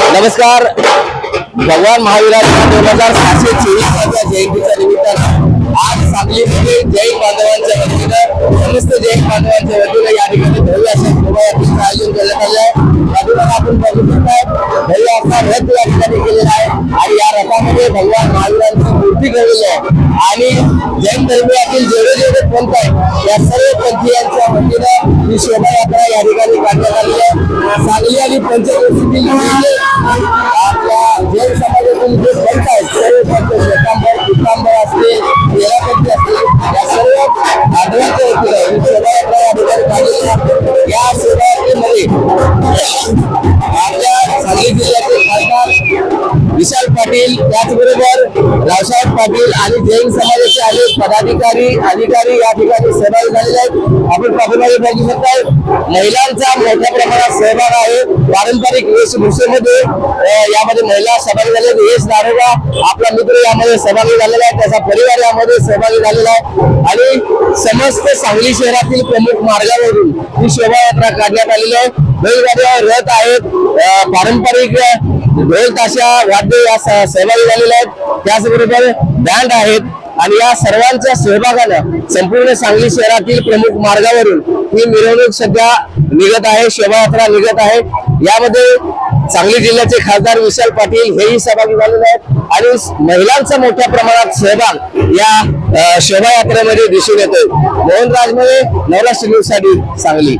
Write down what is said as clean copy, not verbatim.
नमस्कार. भगवान महावीरांच्या 2624 जयंतीच्या निमित्तानं आज सांगलीमध्ये जैन बांधवांच्या वतीनं समस्त जैन बांधवांच्या वतीनं या ठिकाणी भव्य अशा शोभायात्रेचं आयोजन करण्यात आलं आहे. यातून आपण बघू शकताय भव्य असा रथ या ठिकाणी केलेला आहे आणि या रथामध्ये भगवान महावीरांची मूर्ती ठेवलेली आहे आणि जैन धर्मियातील जेवढे पंथ आहेत या सर्व पंथीयांच्या वतीनं ही शोभायात्रा या ठिकाणी काढण्यात आली आहे. सांगली आणि पंचक्रोशीतील आपल्या जैन समाजातील जे पंथ आहेत सर्व पंथ श्वेतांबर पीतांबर असतील तेरापंथी असतील या सर्व बांधवांच्या वतीनं ही शोभायात्रा या ठिकाणी काढलेली आहे. या शोभायात्रेमध्ये आपल्या सांगली जिल्ह्याचे खासदार विशाल पाटील त्याचबरोबर रावसाहेब पाटील आणि जैन समाजाचे अनेक पदाधिकारी अधिकारी या ठिकाणी सहभागी झालेले आहेत. आपण पाठीमागे बघू शकताय महिलांचा मोठ्या प्रमाणात सहभाग आहे. पारंपरिक वेशभूषेमध्ये यामध्ये महिला सहभागी झाले. यश दारोगा आपला मित्र यामध्ये सहभागी झालेला आहे, त्याचा परिवार यामध्ये सहभागी झालेला आहे आणि समस्त सांगली शहरातील प्रमुख मार्गावरून ही शोभायात्रा काढण्यात आलेली आहे. बैलगाड्या रथ आहेत, पारंपरिक ढोल ताशा वाद्य या सहभागी झालेले आहेत, त्याचबरोबर बँड आहेत आणि या सर्वांच्या सहभागानं संपूर्ण सांगली शहरातील प्रमुख मार्गावरून ही मिरवणूक सध्या निघत आहे, शोभायात्रा निघत आहे. यामध्ये सांगली जिल्ह्याचे खासदार विशाल पाटील हेही सहभागी झालेले आहेत आणि महिलांचा मोठ्या प्रमाणात सहभाग या शोभायात्रेमध्ये दिसून येतोय. मोहन राजमळे, नवराष्ट्र न्यूज साठी सांगली.